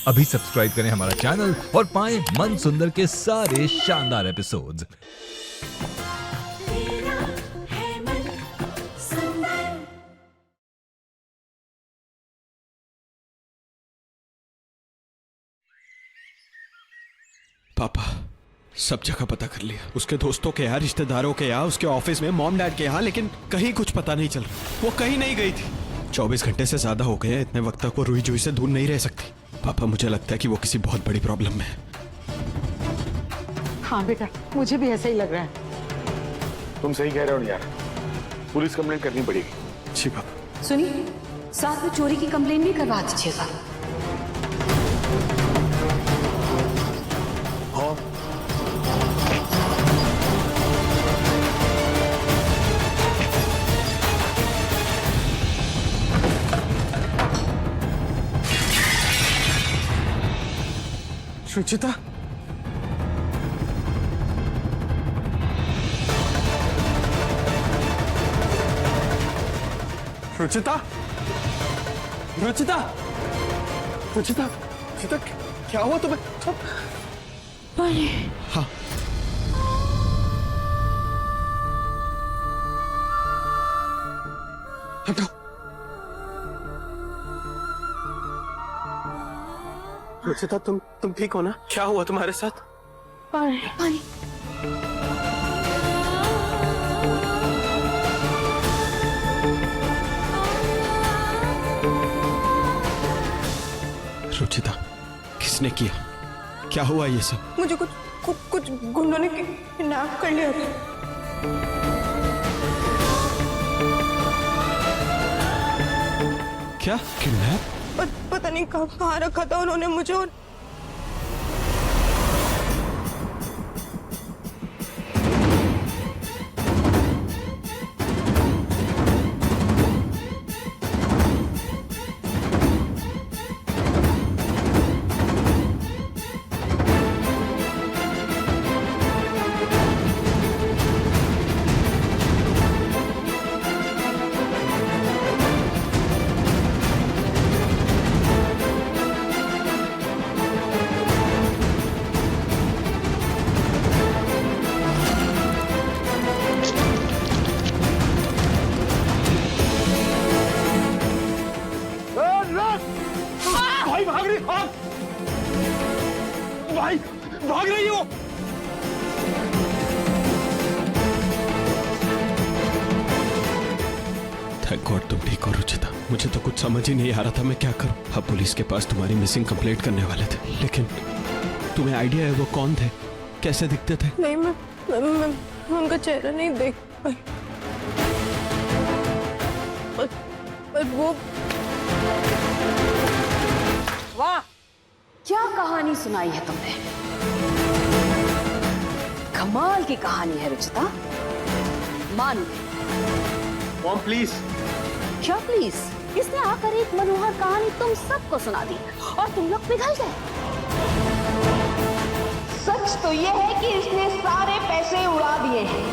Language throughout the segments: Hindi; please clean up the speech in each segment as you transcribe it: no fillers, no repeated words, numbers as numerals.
अभी सब्सक्राइब करें हमारा चैनल और पाएं मन सुंदर के सारे शानदार एपिसोड्स। पापा सब जगह पता कर लिया, उसके दोस्तों के यहाँ, रिश्तेदारों के यहाँ, उसके ऑफिस में, मॉम डैड के यहाँ, लेकिन कहीं कुछ पता नहीं चल रहा। वो कहीं नहीं गई थी। 24 घंटे से ज्यादा हो गए, इतने वक्त तक वो रुई जुई से दूर नहीं रह सकती। पापा मुझे लगता है कि वो किसी बहुत बड़ी प्रॉब्लम में है। हाँ बेटा, मुझे भी ऐसा ही लग रहा है। तुम सही कह रहे हो यार, पुलिस कंप्लेंट करनी पड़ेगी। जी पापा। सुनिए, साथ में चोरी की कंप्लेंट भी करवा दीजिएगा। हाँ रुचिता, रुचिता, रुचिता, रुचिता, रुचिता, क्या हुआ तुम्हें? हाँ हटाओ। रुचिता, तुम ठीक हो ना? क्या हुआ तुम्हारे साथ? पानी। रुचिता, किसने किया? क्या हुआ ये सब? मुझे कुछ गुंडों ने किडनैप कर लिया था। क्या किडनैप? पता नहीं कहाँ रखा था उन्होंने मुझे। भाग रही हो। थैंक गॉड तुम ठीक हो रुचिता। मुझे तो कुछ समझ ही नहीं आ रहा था मैं क्या करूं। हम पुलिस के पास तुम्हारी मिसिंग कंप्लेंट करने वाले थे, लेकिन तुम्हें आइडिया है वो कौन थे, कैसे दिखते थे? नहीं, मैं उनका चेहरा नहीं देख पाई, पर वो। वाह, क्या कहानी सुनाई है तुमने। कमाल की कहानी है रुचिता, मानो। Mom please. क्या प्लीज? इसने आकर एक मनोहर कहानी तुम सबको सुना दी और तुम लोग पिघल गए। सच तो यह है कि इसने सारे पैसे उड़ा दिए हैं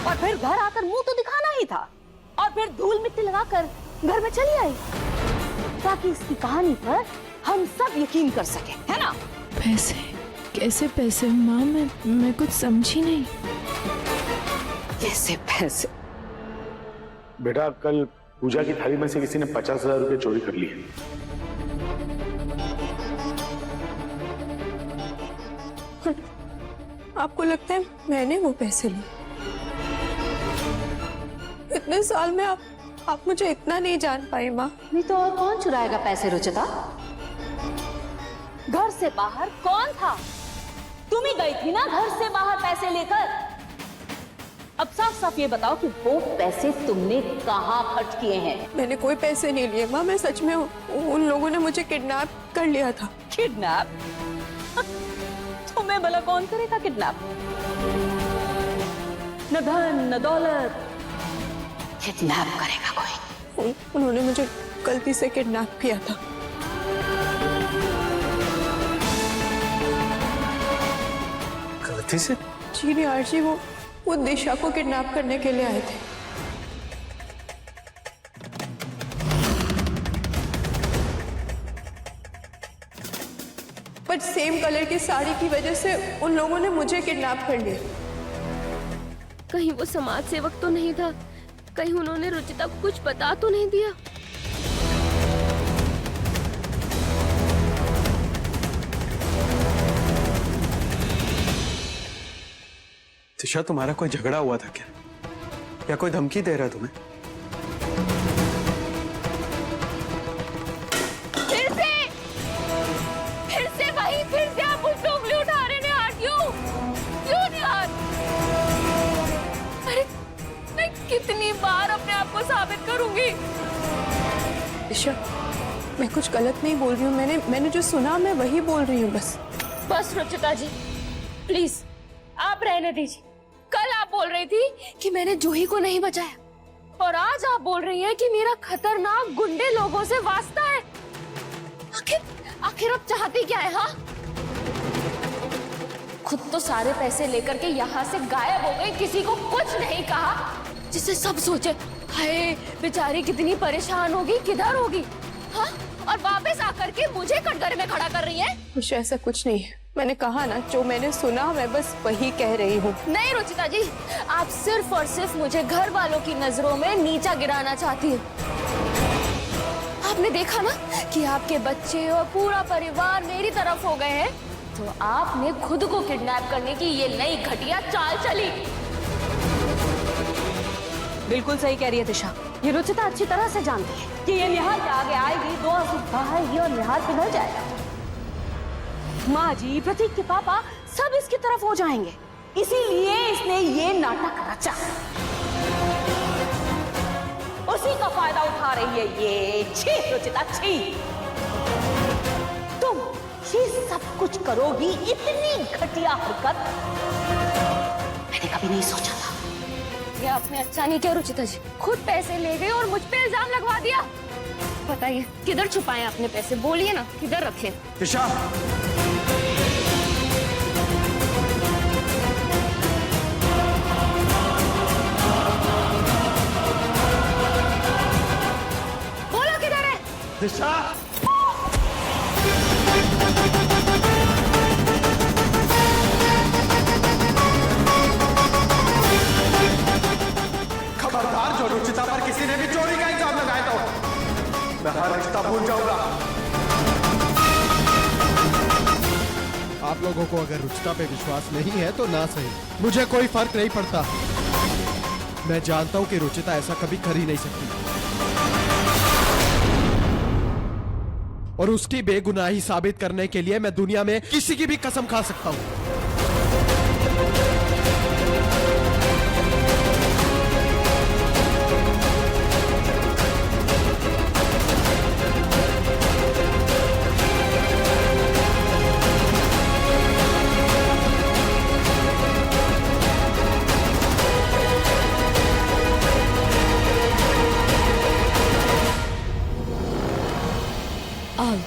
और फिर घर आकर मुंह तो दिखाना ही था, और फिर धूल मिट्टी लगाकर घर में चली आई ताकि इसकी कहानी पर हम सब यकीन कर सके, है ना? पैसे? कैसे पैसे माँ? मैं कुछ समझी नहीं। कैसे पैसे? बेटा, कल पूजा की थाली में से किसी ने 50,000 रुपए चोरी कर लिए। आपको लगता है मैंने वो पैसे लिए? इतने साल में आप मुझे इतना नहीं जान पाई माँ। नहीं तो और कौन चुराएगा पैसे रुचिता? घर से बाहर कौन था? तुम ही गई थी ना घर से बाहर पैसे लेकर। अब साफ साफ ये बताओ कि वो पैसे तुमने कहाँ खर्च किए हैं? मैंने कोई पैसे नहीं लिए माँ, मैं सच में उन लोगों ने मुझे किडनैप कर लिया था। किडनैप? तुम्हें भला कौन करेगा किडनैप? न धन न दौलत, किडनैप करेगा कोई। उन्होंने मुझे गलती से किडनैप किया था। गलती से? जी नहीं आरजी, वो दिशा को किडनैप करने के लिए आए थे। पर सेम कलर की साड़ी की वजह से उन लोगों ने मुझे किडनैप कर लिया। कहीं वो समाज सेवक तो नहीं था? कहीं उन्होंने रुचिता को कुछ बता तो नहीं दिया? दिशा, तुम्हारा कोई झगड़ा हुआ था क्या, या कोई धमकी दे रहा तुम्हें? फिर से आप मुझ पे उंगली उठा रहे हैं। क्यों निहार? अरे मैं कितनी बार अपने आप को साबित करूंगी? दिशा, मैं कुछ गलत नहीं बोल रही हूँ। मैंने जो सुना मैं वही बोल रही हूँ बस रुचिता जी, प्लीज आप रहने दीजिए। कल आप बोल रही थी कि मैंने जूही को नहीं बचाया, और आज आप बोल रही हैं कि मेरा खतरनाक गुंडे लोगों से वास्ता है। आखिर अब चाहती क्या है? हाँ, खुद तो सारे पैसे लेकर के यहाँ से गायब हो गई, किसी को कुछ नहीं कहा, जिससे सब सोचे हाय बेचारी कितनी परेशान होगी, किधर होगी। हाँ, और वापस आकर के मुझे कटघरे में खड़ा कर रही है। मुझे ऐसा कुछ नहीं है। मैंने कहा ना, जो मैंने सुना मैं बस वही कह रही हूँ। नहीं रुचिता जी, आप सिर्फ और सिर्फ मुझे घर वालों की नजरों में नीचा गिराना चाहती है। आपने देखा ना कि आपके बच्चे और पूरा परिवार मेरी तरफ हो गए हैं, तो आपने खुद को किडनैप करने की ये नई घटिया चाल चली। बिल्कुल सही कह रही है दिशा। ये रुचिता अच्छी तरह से जानती है कि ये निहाल के आगे आएगी, दो आंसू बहाएगी और निहाल पिघल जाएगा। माँ जी, प्रतीक के पापा सब इसकी तरफ हो जाएंगे, इसीलिए इसने ये नाटक रचा। उसी का फायदा उठा रही है ये। छी रुचिता, छी। तुम ये सब कुछ करोगी, इतनी घटिया हरकत मैंने कभी नहीं सोचा था। ये आपने अच्छा नहीं किया रुचिता जी, खुद पैसे ले गए और मुझ पे इल्जाम लगवा दिया। बताइए किधर छुपाए अपने पैसे, बोलिए ना किधर रखे? दिशा, बोलो किधर है? दिशा, खबरदार, जो रुचिता पर किसी ने भी चोरी का इल्जाम लगाया तो मैं हर रिश्ता भूल जाऊंगा। आप लोगों को अगर रुचिता पे विश्वास नहीं है तो ना सही, मुझे कोई फर्क नहीं पड़ता। मैं जानता हूं कि रुचिता ऐसा कभी कर ही नहीं सकती, और उसकी बेगुनाही साबित करने के लिए मैं दुनिया में किसी की भी कसम खा सकता हूं।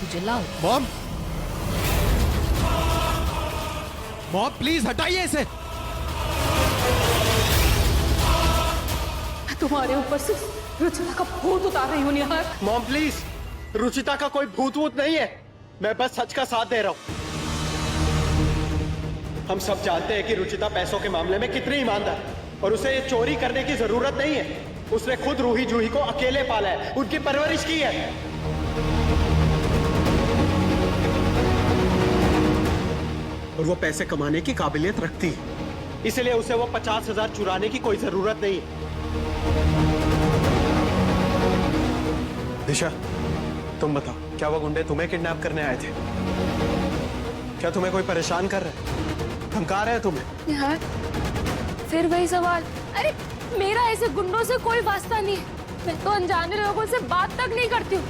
तुझे लाओ। मॉम, मॉम प्लीज हटाइए इसे। तुम्हारे ऊपर से रुचिता का भूत उतार रही हूँ निहार। मॉम प्लीज, रुचिता का कोई भूत वूत नहीं है, मैं बस सच का साथ दे रहा हूं। हम सब जानते हैं कि रुचिता पैसों के मामले में कितनी ईमानदार है, और उसे ये चोरी करने की जरूरत नहीं है। उसने खुद रूही जूही को अकेले पाला है, उनकी परवरिश की है। और वो पैसे कमाने की काबिलियत रखती है, इसलिए उसे वो 50,000 चुराने की कोई जरूरत नहीं है। दिशा, तुम बताओ, क्या वो गुंडे तुम्हें किडनैप करने आए थे? क्या तुम्हें कोई परेशान कर रहा है, धमका रहे हैं तुम्हें? यार फिर वही सवाल। अरे मेरा ऐसे गुंडों से कोई वास्ता नहीं है, मैं तो अनजाने लोगों से बात तक नहीं करती हूँ।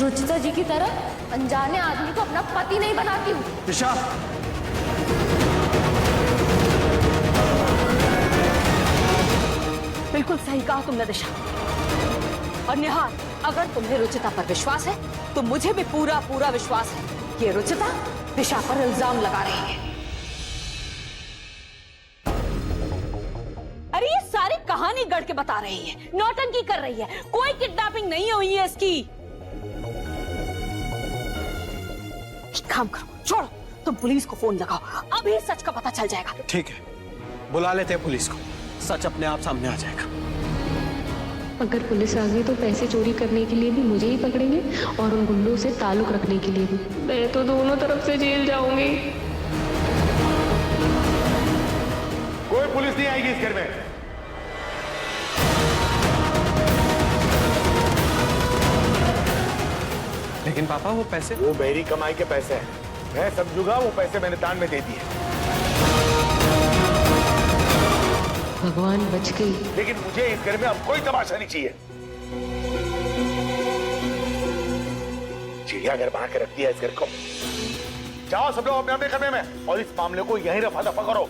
रुचिता जी की तरह अनजाने आदमी को अपना पति नहीं बनाती हूँ। दिशा, बिल्कुल सही कहा तुमने दिशा। और निहार, अगर तुम्हें रुचिता पर विश्वास है तो मुझे भी पूरा पूरा विश्वास है कि रुचिता दिशा पर इल्जाम लगा रही है। अरे ये सारी कहानी गढ़ के बता रही है, नौटंकी कर रही है, कोई किडनैपिंग नहीं हुई है इसकी। एक काम करो, छोड़ो, तुम पुलिस को फोन लगाओ, अभी सच का पता चल जाएगा। ठीक है, बुला लेते हैं पुलिस को, सच अपने आप सामने आ जाएगा। अगर पुलिस आ गई तो पैसे चोरी करने के लिए भी मुझे ही पकड़ेंगे और उन गुंडों से ताल्लुक रखने के लिए भी। मैं तो दोनों तरफ से जेल जाऊंगी। कोई पुलिस नहीं आएगी इस घर में। लेकिन पापा वो पैसे, वो मेरी कमाई के पैसे हैं, मैं समझूंगा। वो पैसे मैंने दान में दे दिए, भगवान बच गई। लेकिन मुझे इस घर में अब कोई तमाशा नहीं चाहिए। चिड़ियाघर बना के रख दिया इस घर को। जाओ सब लोग अपने अपने कमरे में और इस मामले को यहीं रफा दफा करो।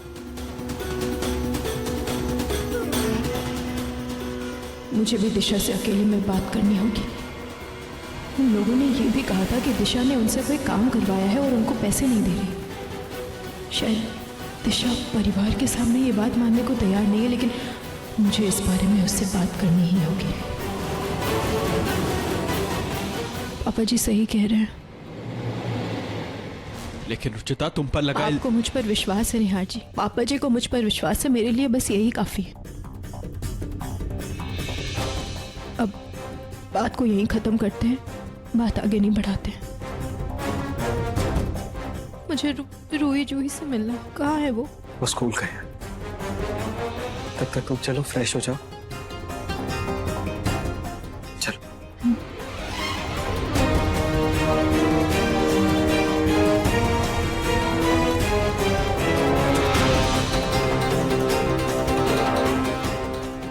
मुझे भी दिशा से अकेले में बात करनी होगी। उन लोगों ने ये भी कहा था कि दिशा ने उनसे कोई काम करवाया है और उनको पैसे नहीं दे रही। शायद दिशा परिवार के सामने ये बात मानने को तैयार नहीं है, लेकिन मुझे इस बारे में उससे बात करनी ही होगी। पापा जी सही कह रहे हैं। लेकिन रुचिता तुम पर लगा। आपको मुझ पर विश्वास है निहार जी, पापा जी को मुझ पर विश्वास है, मेरे लिए बस यही काफी है। अब बात को यहीं खत्म करते हैं, बात आगे नहीं बढ़ाते हैं। मुझे रूही जूही से मिलना, कहाँ है वो? वो स्कूल गए हैं। तब तक तुम चलो फ्रेश हो जाओ। चलो।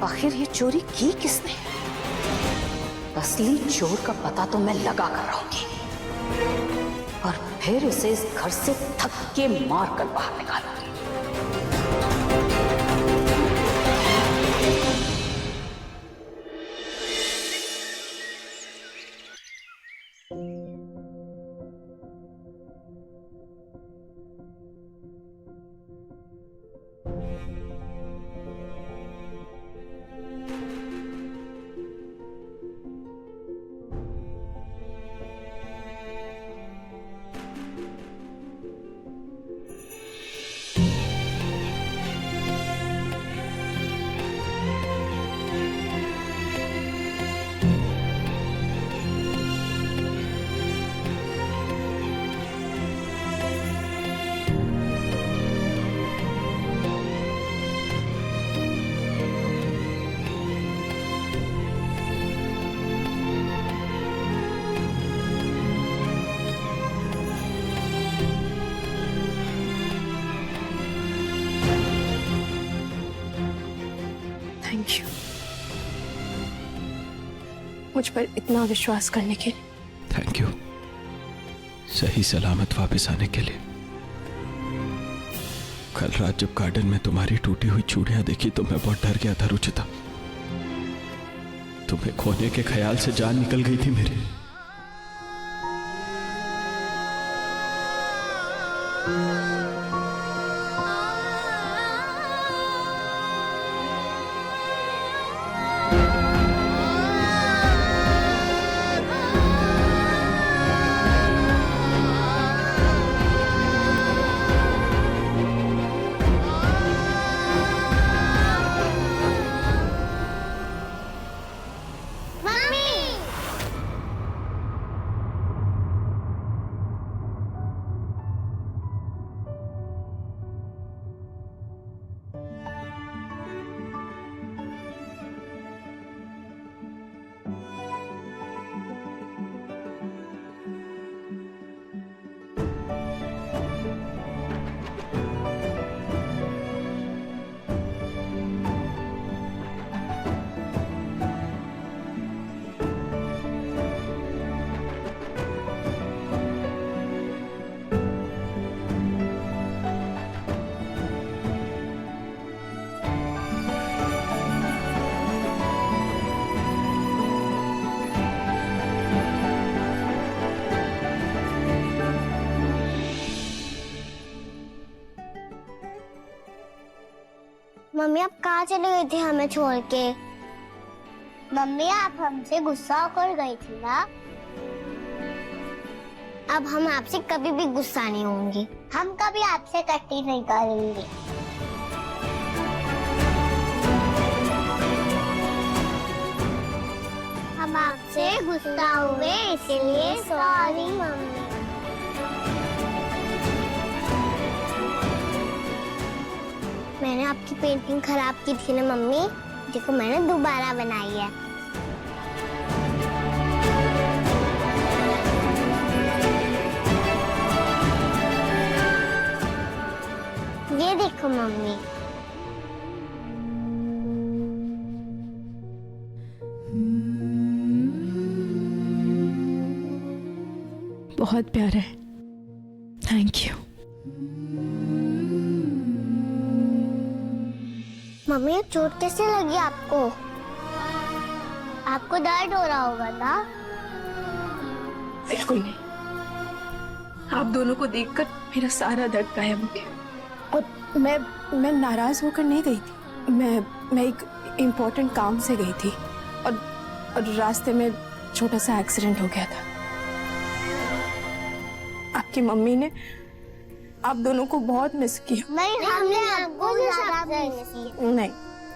आखिर ये चोरी की किसने? असली चोर का पता तो मैं लगा कर रहूंगी और फिर उसे इस घर से धक्के मार कर बाहर निकालूंगी। थैंक यू मुझ पर इतना विश्वास करने के लिए। थैंक यू सही सलामत वापस आने के लिए। कल रात जब गार्डन में तुम्हारी टूटी हुई चूड़ियां देखी तो मैं बहुत डर गया था रुचिता। तुम्हें खोने के ख्याल से जान निकल गई थी मेरी। मम्मी आप कहाँ चले गई थी हमें छोड़ के? मम्मी आप हमसे गुस्सा होकर गई थी ना? अब हम आपसे कभी भी गुस्सा नहीं होंगे। हम कभी आपसे कट्टी नहीं करेंगे। हम आपसे गुस्सा हुए इसलिए सॉरी मम्मी। मैंने आपकी पेंटिंग खराब की थी ना मम्मी, देखो मैंने दोबारा बनाई है। ये देखो मम्मी। बहुत प्यारा है, थैंक यू। मम्मी ये चोट कैसे लगी आपको? आपको दर्द हो रहा होगा ना? बिल्कुल नहीं, आप दोनों को देखकर मेरा सारा दर्द गायब हो गया। और मैं नाराज होकर नहीं गई थी। मैं एक इम्पोर्टेंट काम से गई थी और रास्ते में छोटा सा एक्सीडेंट हो गया था। आपकी मम्मी ने आप दोनों को बहुत मिस किया। नहीं, हमने आपको ज्यादा मिस किया। नहीं,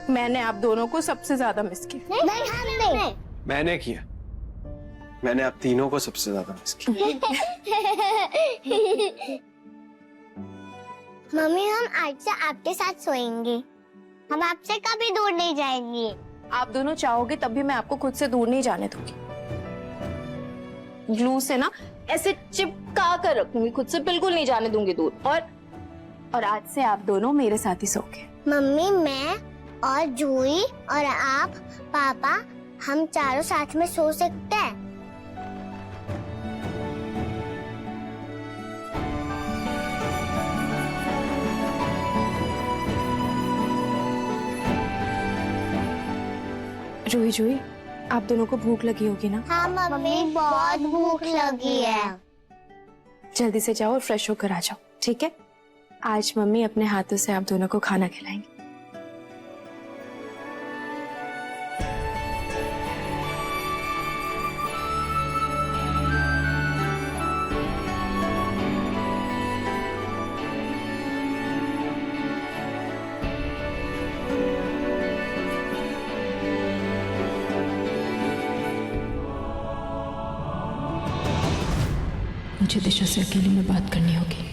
मैंने आप दोनों को सबसे ज्यादा मिस किया। नहीं, हमने। मैंने किया। मैंने आप तीनों को सबसे ज्यादा मिस किया। मम्मी हम आज से आपके साथ सोएंगे। हम आपसे कभी दूर नहीं जाएंगे। आप दोनों चाहोगे तब भी मैं आपको खुद से दूर नहीं जाने दूंगी। ग्लू से ना ऐसे चिपका कर रखूंगी, खुद से बिल्कुल नहीं जाने दूंगी दूर। और आज से आप दोनों मेरे साथ ही सोओगे। मम्मी, मैं और जूही और आप, पापा, हम चारों साथ में सो सकते हैं। जूही जूही, आप दोनों को भूख लगी होगी ना? हाँ मम्मी, बहुत भूख लगी है। जल्दी से जाओ और फ्रेश होकर आ जाओ, ठीक है? आज मम्मी अपने हाथों से आप दोनों को खाना खिलाएंगी। मुझे दिशा से अकेले में बात करनी होगी।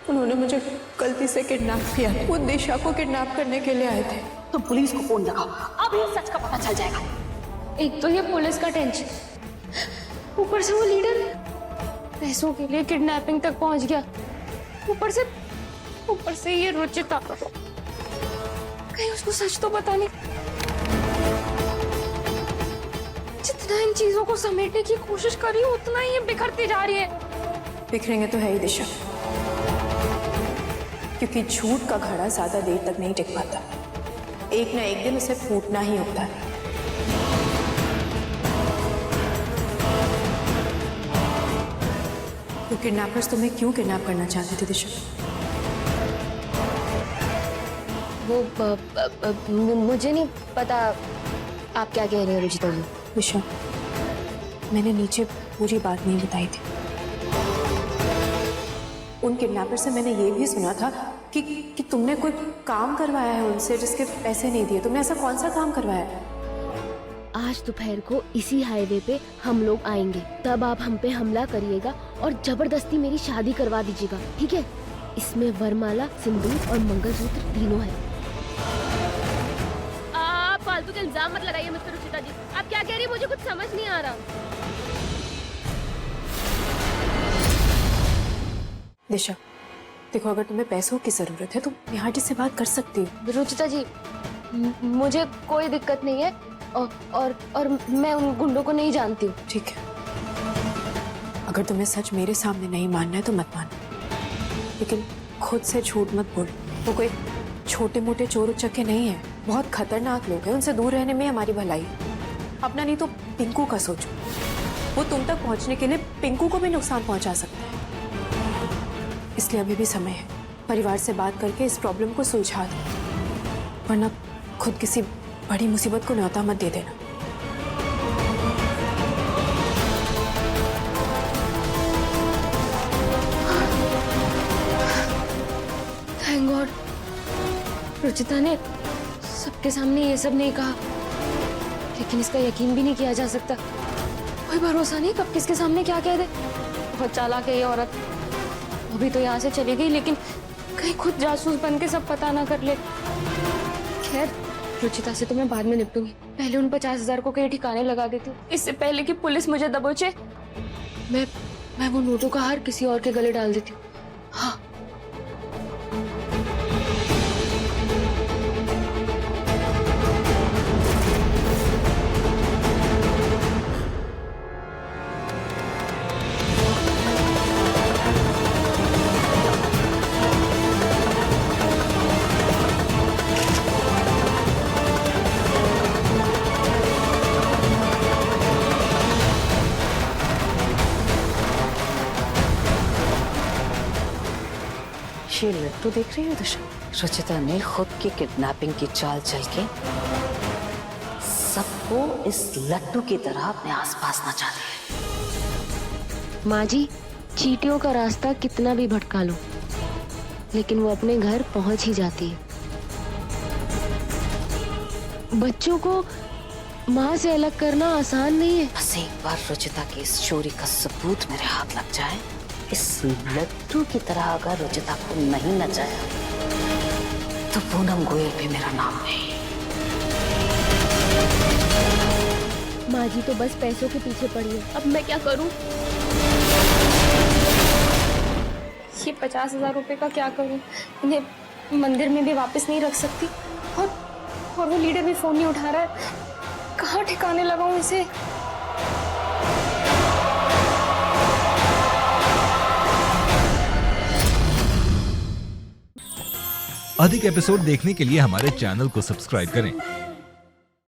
उन्होंने मुझे गलती से किडनैप किया। वो दिशा को किडनैप करने के लिए आए थे। तो पुलिस को फोन लगाओ, अभी सच का पता चल जाएगा। एक तो ये पुलिस का टेंशन, ऊपर से वो लीडर पैसों के लिए किडनैपिंग तक पहुंच गया। ऊपर से ये रुचिता, कहीं उसको सच तो पता नहीं। जितना इन चीजों को समेटने की कोशिश कर रही हूँ उतना ही ये बिखरती जा रही है। बिखरेंगे तो है ही दिशा, क्योंकि झूठ का घड़ा ज्यादा देर तक नहीं टिक पाता। एक ना एक दिन उसे फूटना ही होता है। तो किडनैपर्स तुम्हें क्यों किडनैप करना चाहते थे दिशा? वो मुझे नहीं पता आप क्या कह रहे हो रुचिता जी। दिशा, मैंने नीचे पूरी बात नहीं बताई थी। उन किडनैपर से मैंने ये भी सुना था कि तुमने कोई काम करवाया है उनसे जिसके पैसे नहीं दिए। तुमने ऐसा कौन सा काम करवाया है? आज दोपहर को इसी हाईवे पे हम लोग आएंगे, तब आप हम पे हमला करिएगा और जबरदस्ती मेरी शादी करवा दीजिएगा, ठीक है? इसमें वरमाला, सिंदूर और मंगलसूत्र तीनों है। आप फालतू के इल्जाम मत लगाइए मिस्टर रुचिता जी। आप क्या कह रही है मुझे कुछ समझ नहीं आ रहा। दिशा देखो, अगर तुम्हें पैसों की जरूरत है तो निहाटी से बात कर सकती हो। रुचिता जी, मुझे कोई दिक्कत नहीं है और मैं उन गुंडों को नहीं जानती हूँ। ठीक है, अगर तुम्हें सच मेरे सामने नहीं मानना है तो मत मानो, लेकिन खुद से झूठ मत बोल। वो कोई छोटे मोटे चोर उचक्के नहीं है, बहुत खतरनाक लोग हैं। उनसे दूर रहने में हमारी भलाई है। अपना नहीं तो पिंकू का सोचो, वो तुम तक पहुंचने के लिए पिंकू को भी नुकसान पहुंचा सकता है। इसलिए अभी भी समय है, परिवार से बात करके इस प्रॉब्लम को सुलझा दो, वरना खुद किसी बड़ी मुसीबत को न्योता मत दे देना। रुचिता ने सबके सामने ये सब नहीं कहा, लेकिन इसका यकीन भी नहीं किया जा सकता। कोई भरोसा नहीं कब किसके सामने क्या कह दे। बहुत चालाक है ये औरत। वो भी तो यहाँ से चली गई, लेकिन कहीं खुद जासूस बन के सब पता ना कर ले। खैर, रुचिता से तो मैं बाद में निपटूंगी। पहले उन 50,000 को कहीं ठिकाने लगा देती हूँ, इससे पहले कि पुलिस मुझे दबोचे। मैं वो नोटों का हार किसी और के गले डाल देती हूँ। हाँ। ये लट्टू देख रही हो दिशा? रुचिता ने खुद की किडनैपिंग की चाल चल के सबको इस लट्टू की तरह अपने आसपास नचा दिया। माँ जी, चींटियों का रास्ता कितना भी भटका लो, लेकिन वो अपने घर पहुंच ही जाती है। बच्चों को माँ से अलग करना आसान नहीं है। बस एक बार रुचिता की इस चोरी का सबूत मेरे हाथ लग जाए, इस लट्टू की तरह अगर रुचिता को नहीं नचाया तो पूनम गोयल भी मेरा नाम नहीं। माँ जी तो बस पैसों के पीछे पड़ी है, अब मैं क्या करूं? ये 50,000 रुपए का क्या करूं? इन्हें मंदिर में भी वापस नहीं रख सकती, और वो लीडर भी फोन नहीं उठा रहा है। कहाँ ठिकाने लगाऊं इसे? अधिक एपिसोड देखने के लिए हमारे चैनल को सब्सक्राइब करें